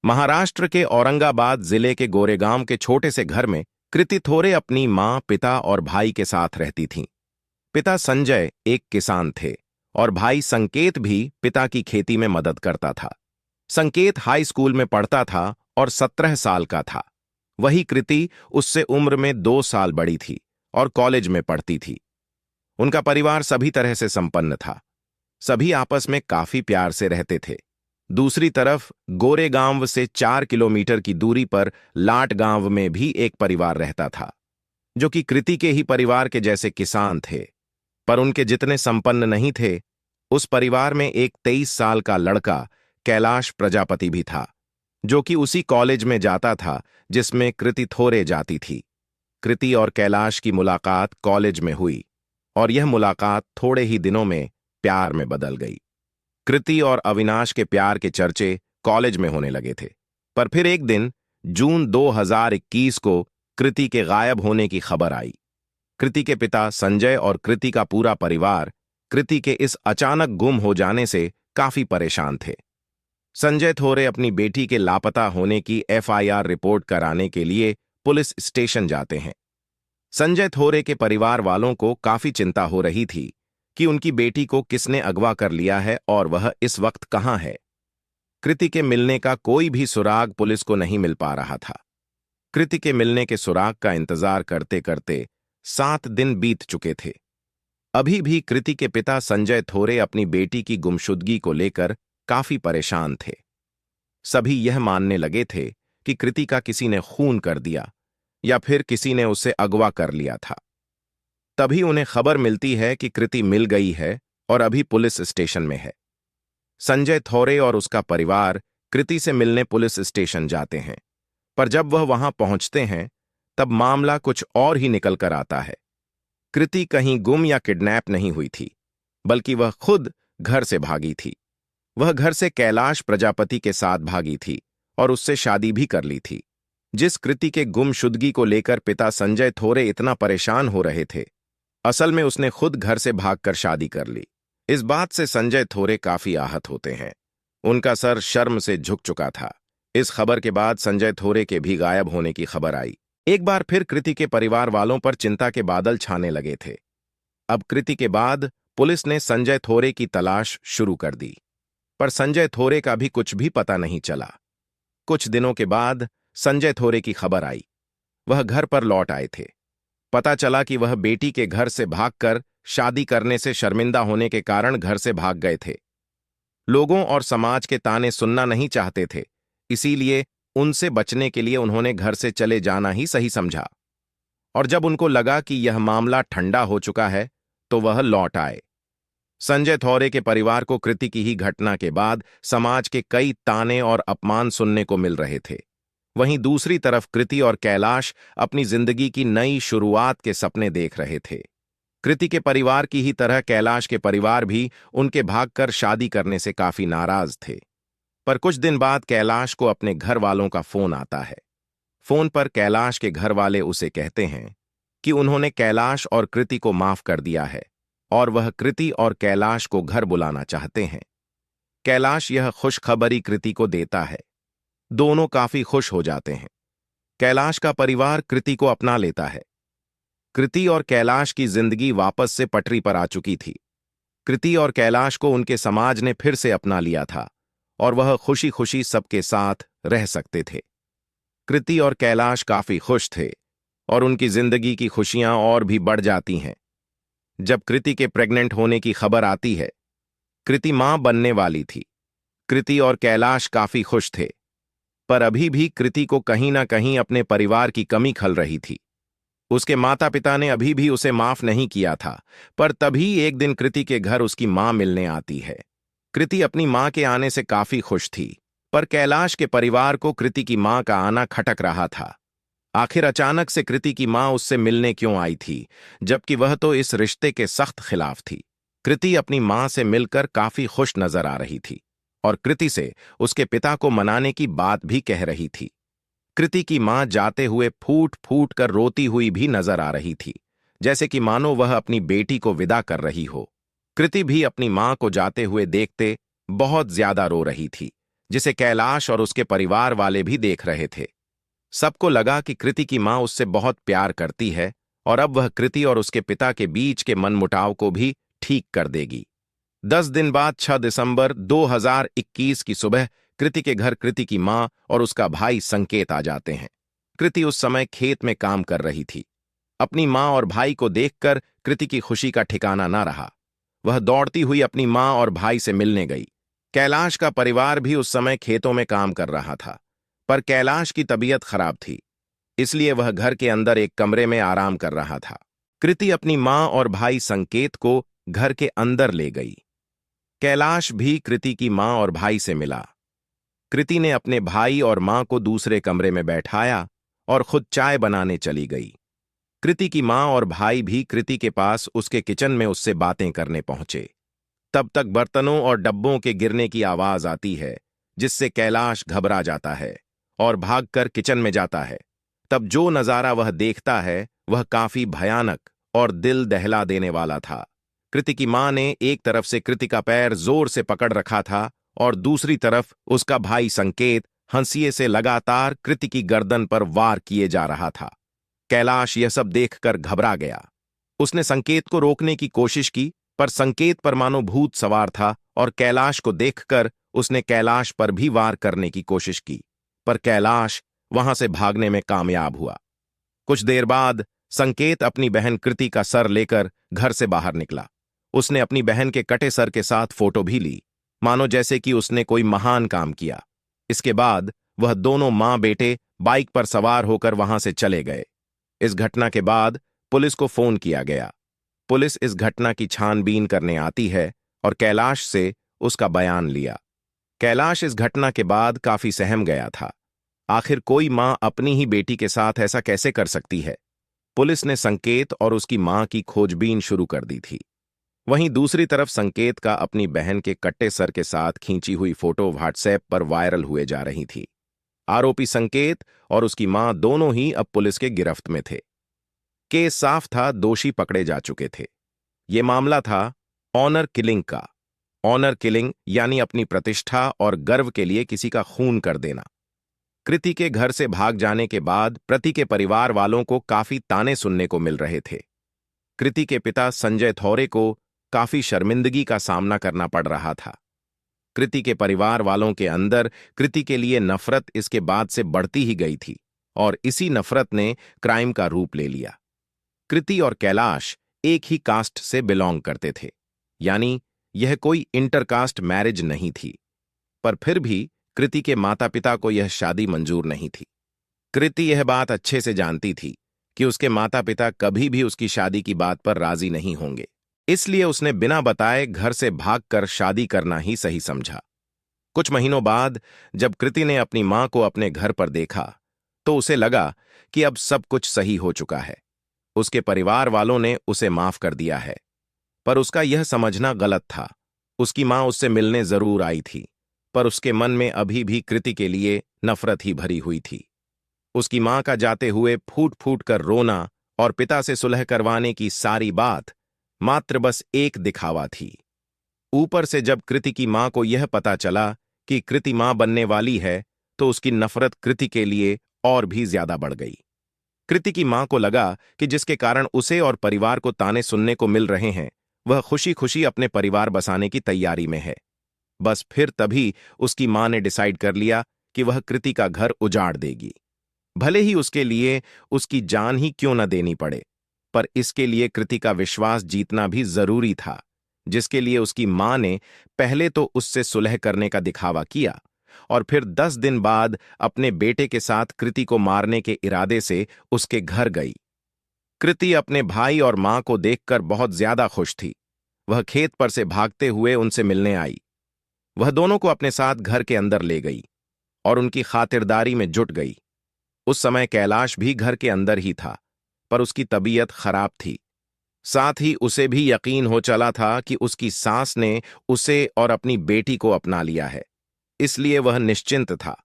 महाराष्ट्र के औरंगाबाद जिले के गोरेगांव के छोटे से घर में कृति थोरे अपनी मां, पिता और भाई के साथ रहती थीं। पिता संजय एक किसान थे और भाई संकेत भी पिता की खेती में मदद करता था। संकेत हाई स्कूल में पढ़ता था और 17 साल का था। वही कृति उससे उम्र में 2 साल बड़ी थी और कॉलेज में पढ़ती थी। उनका परिवार सभी तरह से संपन्न था। सभी आपस में काफी प्यार से रहते थे। दूसरी तरफ गोरेगांव से 4 किलोमीटर की दूरी पर लाट गांव में भी एक परिवार रहता था, जो कि कृति के ही परिवार के जैसे किसान थे, पर उनके जितने संपन्न नहीं थे। उस परिवार में एक 23 साल का लड़का कैलाश प्रजापति भी था, जो कि उसी कॉलेज में जाता था जिसमें कृति थोरे जाती थी। कृति और कैलाश की मुलाकात कॉलेज में हुई और यह मुलाकात थोड़े ही दिनों में प्यार में बदल गई। कृति और अविनाश के प्यार के चर्चे कॉलेज में होने लगे थे, पर फिर एक दिन जून 2021 को कृति के गायब होने की खबर आई। कृति के पिता संजय और कृति का पूरा परिवार कृति के इस अचानक गुम हो जाने से काफी परेशान थे। संजय थोरे अपनी बेटी के लापता होने की एफआईआर रिपोर्ट कराने के लिए पुलिस स्टेशन जाते हैं। संजय थोरे के परिवार वालों को काफी चिंता हो रही थी कि उनकी बेटी को किसने अगवा कर लिया है और वह इस वक्त कहां है। कृति के मिलने का कोई भी सुराग पुलिस को नहीं मिल पा रहा था। कृति के मिलने के सुराग का इंतजार करते करते 7 दिन बीत चुके थे। अभी भी कृति के पिता संजय थोरे अपनी बेटी की गुमशुदगी को लेकर काफी परेशान थे। सभी यह मानने लगे थे कि कृति का किसी ने खून कर दिया या फिर किसी ने उसे अगवा कर लिया था। तभी उन्हें खबर मिलती है कि कृति मिल गई है और अभी पुलिस स्टेशन में है। संजय थोरे और उसका परिवार कृति से मिलने पुलिस स्टेशन जाते हैं, पर जब वह वहां पहुंचते हैं तब मामला कुछ और ही निकल कर आता है। कृति कहीं गुम या किडनैप नहीं हुई थी, बल्कि वह खुद घर से भागी थी। वह घर से कैलाश प्रजापति के साथ भागी थी और उससे शादी भी कर ली थी। जिस कृति के गुमशुदगी को लेकर पिता संजय थोरे इतना परेशान हो रहे थे, असल में उसने खुद घर से भागकर शादी कर ली। इस बात से संजय थोरे काफी आहत होते हैं। उनका सर शर्म से झुक चुका था। इस खबर के बाद संजय थोरे के भी गायब होने की खबर आई। एक बार फिर कृति के परिवार वालों पर चिंता के बादल छाने लगे थे। अब कृति के बाद पुलिस ने संजय थोरे की तलाश शुरू कर दी, पर संजय थोरे का भी कुछ भी पता नहीं चला। कुछ दिनों के बाद संजय थोरे की खबर आई। वह घर पर लौट आए थे। पता चला कि वह बेटी के घर से भागकर शादी करने से शर्मिंदा होने के कारण घर से भाग गए थे। लोगों और समाज के ताने सुनना नहीं चाहते थे, इसीलिए उनसे बचने के लिए उन्होंने घर से चले जाना ही सही समझा। और जब उनको लगा कि यह मामला ठंडा हो चुका है, तो वह लौट आए। संजय थोरे के परिवार को कृति की ही घटना के बाद समाज के कई ताने और अपमान सुनने को मिल रहे थे। वहीं दूसरी तरफ कृति और कैलाश अपनी जिंदगी की नई शुरुआत के सपने देख रहे थे। कृति के परिवार की ही तरह कैलाश के परिवार भी उनके भागकर शादी करने से काफी नाराज थे। पर कुछ दिन बाद कैलाश को अपने घर वालों का फोन आता है। फोन पर कैलाश के घर वाले उसे कहते हैं कि उन्होंने कैलाश और कृति को माफ कर दिया है और वह कृति और कैलाश को घर बुलाना चाहते हैं। कैलाश यह खुशखबरी कृति को देता है। दोनों काफी खुश हो जाते हैं। कैलाश का परिवार कृति को अपना लेता है। कृति और कैलाश की जिंदगी वापस से पटरी पर आ चुकी थी। कृति और कैलाश को उनके समाज ने फिर से अपना लिया था और वह खुशी खुशी सबके साथ रह सकते थे। कृति और कैलाश काफी खुश थे और उनकी जिंदगी की खुशियां और भी बढ़ जाती हैं जब कृति के प्रेग्नेंट होने की खबर आती है। कृति मां बनने वाली थी। कृति और कैलाश काफी खुश थे, पर अभी भी कृति को कहीं ना कहीं अपने परिवार की कमी खल रही थी। उसके माता पिता ने अभी भी उसे माफ नहीं किया था, पर तभी एक दिन कृति के घर उसकी मां मिलने आती है। कृति अपनी मां के आने से काफी खुश थी, पर कैलाश के परिवार को कृति की मां का आना खटक रहा था। आखिर अचानक से कृति की मां उससे मिलने क्यों आई थी, जबकि वह तो इस रिश्ते के सख्त खिलाफ थी। कृति अपनी मां से मिलकर काफी खुश नजर आ रही थी और कृति से उसके पिता को मनाने की बात भी कह रही थी। कृति की मां जाते हुए फूट फूट कर रोती हुई भी नजर आ रही थी, जैसे कि मानो वह अपनी बेटी को विदा कर रही हो। कृति भी अपनी मां को जाते हुए देखते बहुत ज्यादा रो रही थी, जिसे कैलाश और उसके परिवार वाले भी देख रहे थे। सबको लगा कि कृति की मां उससे बहुत प्यार करती है और अब वह कृति और उसके पिता के बीच के मनमुटाव को भी ठीक कर देगी। 10 दिन बाद 6 दिसंबर 2021 की सुबह कृति के घर कृति की मां और उसका भाई संकेत आ जाते हैं। कृति उस समय खेत में काम कर रही थी। अपनी मां और भाई को देखकर कृति की खुशी का ठिकाना ना रहा। वह दौड़ती हुई अपनी मां और भाई से मिलने गई। कैलाश का परिवार भी उस समय खेतों में काम कर रहा था, पर कैलाश की तबीयत खराब थी, इसलिए वह घर के अंदर एक कमरे में आराम कर रहा था। कृति अपनी मां और भाई संकेत को घर के अंदर ले गई। कैलाश भी कृति की मां और भाई से मिला। कृति ने अपने भाई और मां को दूसरे कमरे में बैठाया और खुद चाय बनाने चली गई। कृति की मां और भाई भी कृति के पास उसके किचन में उससे बातें करने पहुंचे। तब तक बर्तनों और डब्बों के गिरने की आवाज आती है, जिससे कैलाश घबरा जाता है और भागकर किचन में जाता है। तब जो नजारा वह देखता है वह काफी भयानक और दिल दहला देने वाला था। कृति की मां ने एक तरफ से कृति का पैर जोर से पकड़ रखा था और दूसरी तरफ उसका भाई संकेत हंसिए से लगातार कृति की गर्दन पर वार किए जा रहा था। कैलाश यह सब देखकर घबरा गया। उसने संकेत को रोकने की कोशिश की, पर संकेत पर मानो भूत सवार था और कैलाश को देखकर उसने कैलाश पर भी वार करने की कोशिश की, पर कैलाश वहां से भागने में कामयाब हुआ। कुछ देर बाद संकेत अपनी बहन कृति का सर लेकर घर से बाहर निकला। उसने अपनी बहन के कटे सर के साथ फोटो भी ली, मानो जैसे कि उसने कोई महान काम किया। इसके बाद वह दोनों मां बेटे बाइक पर सवार होकर वहां से चले गए। इस घटना के बाद पुलिस को फोन किया गया। पुलिस इस घटना की छानबीन करने आती है और कैलाश से उसका बयान लिया। कैलाश इस घटना के बाद काफी सहम गया था। आखिर कोई मां अपनी ही बेटी के साथ ऐसा कैसे कर सकती है। पुलिस ने संकेत और उसकी मां की खोजबीन शुरू कर दी थी। वहीं दूसरी तरफ संकेत का अपनी बहन के कट्टे सर के साथ खींची हुई फोटो व्हाट्सएप पर वायरल हुए जा रही थी। आरोपी संकेत और उसकी मां दोनों ही अब पुलिस के गिरफ्त में थे। केस साफ था, दोषी पकड़े जा चुके थे। ये मामला था ऑनर किलिंग का। ऑनर किलिंग यानी अपनी प्रतिष्ठा और गर्व के लिए किसी का खून कर देना। कृति के घर से भाग जाने के बाद प्रति के परिवार वालों को काफी ताने सुनने को मिल रहे थे। कृति के पिता संजय थौरे को काफी शर्मिंदगी का सामना करना पड़ रहा था। कृति के परिवार वालों के अंदर कृति के लिए नफरत इसके बाद से बढ़ती ही गई थी और इसी नफरत ने क्राइम का रूप ले लिया। कृति और कैलाश एक ही कास्ट से बिलोंग करते थे, यानी यह कोई इंटरकास्ट मैरिज नहीं थी, पर फिर भी कृति के माता पिता को यह शादी मंजूर नहीं थी। कृति यह बात अच्छे से जानती थी कि उसके माता पिता कभी भी उसकी शादी की बात पर राजी नहीं होंगे, इसलिए उसने बिना बताए घर से भागकर शादी करना ही सही समझा। कुछ महीनों बाद जब कृति ने अपनी मां को अपने घर पर देखा तो उसे लगा कि अब सब कुछ सही हो चुका है। उसके परिवार वालों ने उसे माफ कर दिया है, पर उसका यह समझना गलत था। उसकी मां उससे मिलने जरूर आई थी, पर उसके मन में अभी भी कृति के लिए नफरत ही भरी हुई थी। उसकी मां का जाते हुए फूट फूट कर रोना और पिता से सुलह करवाने की सारी बात मात्र बस एक दिखावा थी। ऊपर से जब कृति की मां को यह पता चला कि कृति मां बनने वाली है, तो उसकी नफरत कृति के लिए और भी ज्यादा बढ़ गई। कृति की मां को लगा कि जिसके कारण उसे और परिवार को ताने सुनने को मिल रहे हैं, वह खुशी खुशी अपने परिवार बसाने की तैयारी में है। बस फिर तभी उसकी मां ने डिसाइड कर लिया कि वह कृति का घर उजाड़ देगी, भले ही उसके लिए उसकी जान ही क्यों न देनी पड़े। पर इसके लिए कृति का विश्वास जीतना भी जरूरी था, जिसके लिए उसकी मां ने पहले तो उससे सुलह करने का दिखावा किया और फिर 10 दिन बाद अपने बेटे के साथ कृति को मारने के इरादे से उसके घर गई। कृति अपने भाई और मां को देखकर बहुत ज्यादा खुश थी। वह खेत पर से भागते हुए उनसे मिलने आई। वह दोनों को अपने साथ घर के अंदर ले गई और उनकी खातिरदारी में जुट गई। उस समय कैलाश भी घर के अंदर ही था, पर उसकी तबीयत खराब थी। साथ ही उसे भी यकीन हो चला था कि उसकी सास ने उसे और अपनी बेटी को अपना लिया है, इसलिए वह निश्चिंत था।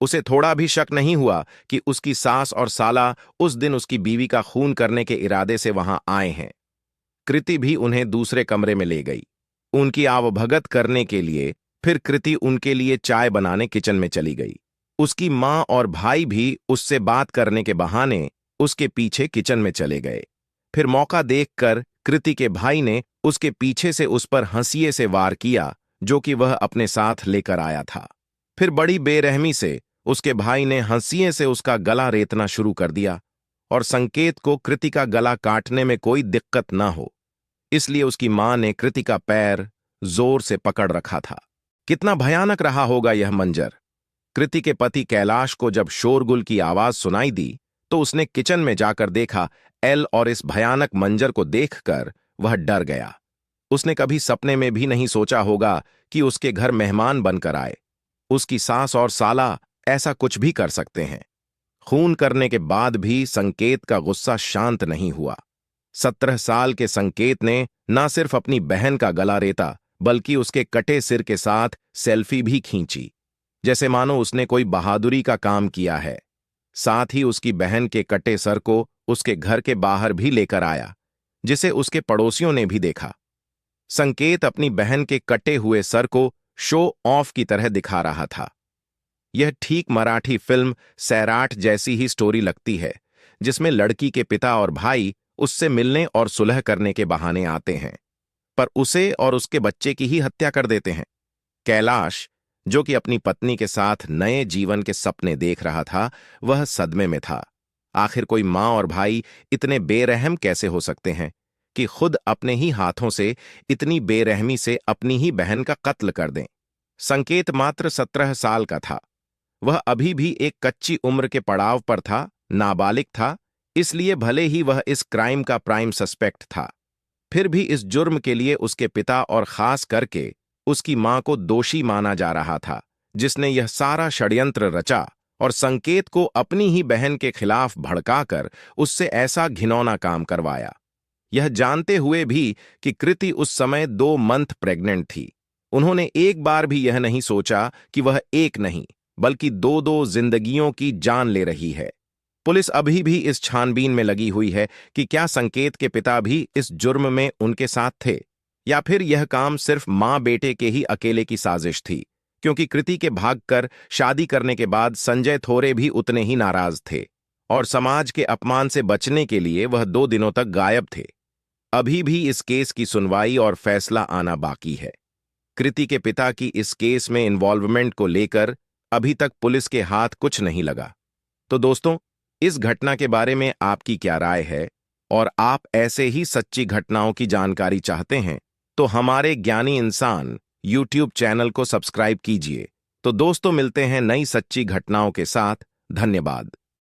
उसे थोड़ा भी शक नहीं हुआ कि उसकी सास और साला उस दिन उसकी बीवी का खून करने के इरादे से वहां आए हैं। कृति भी उन्हें दूसरे कमरे में ले गई। उनकी आवभगत करने के लिए फिर कृति उनके लिए चाय बनाने किचन में चली गई। उसकी माँ और भाई भी उससे बात करने के बहाने उसके पीछे किचन में चले गए। फिर मौका देखकर कृति के भाई ने उसके पीछे से उस पर हंसिए से वार किया, जो कि वह अपने साथ लेकर आया था। फिर बड़ी बेरहमी से उसके भाई ने हंसिए से उसका गला रेतना शुरू कर दिया, और संकेत को कृति का गला काटने में कोई दिक्कत न हो, इसलिए उसकी मां ने कृति का पैर जोर से पकड़ रखा था। कितना भयानक रहा होगा यह मंजर। कृति के पति कैलाश को जब शोरगुल की आवाज सुनाई दी तो उसने किचन में जाकर देखा एल, और इस भयानक मंजर को देखकर वह डर गया। उसने कभी सपने में भी नहीं सोचा होगा कि उसके घर मेहमान बनकर आए। उसकी सास और साला ऐसा कुछ भी कर सकते हैं। खून करने के बाद भी संकेत का गुस्सा शांत नहीं हुआ। 17 साल के संकेत ने न सिर्फ अपनी बहन का गला रेता, बल्कि उसके कटे सिर के साथ सेल्फी भी खींची, जैसे मानो उसने कोई बहादुरी का काम किया है। साथ ही उसकी बहन के कटे सर को उसके घर के बाहर भी लेकर आया, जिसे उसके पड़ोसियों ने भी देखा। संकेत अपनी बहन के कटे हुए सर को शो ऑफ की तरह दिखा रहा था। यह ठीक मराठी फिल्म सैराट जैसी ही स्टोरी लगती है, जिसमें लड़की के पिता और भाई उससे मिलने और सुलह करने के बहाने आते हैं, पर उसे और उसके बच्चे की ही हत्या कर देते हैं। कैलाश, जो कि अपनी पत्नी के साथ नए जीवन के सपने देख रहा था, वह सदमे में था। आखिर कोई माँ और भाई इतने बेरहम कैसे हो सकते हैं कि खुद अपने ही हाथों से इतनी बेरहमी से अपनी ही बहन का कत्ल कर दें। संकेत मात्र 17 साल का था। वह अभी भी एक कच्ची उम्र के पड़ाव पर था, नाबालिग था, इसलिए भले ही वह इस क्राइम का प्राइम सस्पेक्ट था, फिर भी इस जुर्म के लिए उसके पिता और खास करके उसकी मां को दोषी माना जा रहा था, जिसने यह सारा षड्यंत्र रचा और संकेत को अपनी ही बहन के खिलाफ भड़काकर उससे ऐसा घिनौना काम करवाया, यह जानते हुए भी कि कृति उस समय 2 मंथ प्रेग्नेंट थी। उन्होंने एक बार भी यह नहीं सोचा कि वह एक नहीं बल्कि 2 जिंदगियों की जान ले रही है। पुलिस अभी भी इस छानबीन में लगी हुई है कि क्या संकेत के पिता भी इस जुर्म में उनके साथ थे, या फिर यह काम सिर्फ मां बेटे के ही अकेले की साजिश थी, क्योंकि कृति के भागकर शादी करने के बाद संजय थोरे भी उतने ही नाराज थे और समाज के अपमान से बचने के लिए वह 2 दिनों तक गायब थे। अभी भी इस केस की सुनवाई और फैसला आना बाकी है। कृति के पिता की इस केस में इन्वॉल्वमेंट को लेकर अभी तक पुलिस के हाथ कुछ नहीं लगा। तो दोस्तों, इस घटना के बारे में आपकी क्या राय है, और आप ऐसे ही सच्ची घटनाओं की जानकारी चाहते हैं तो हमारे ज्ञानी इंसान YouTube चैनल को सब्सक्राइब कीजिए। तो दोस्तों, मिलते हैं नई सच्ची घटनाओं के साथ। धन्यवाद।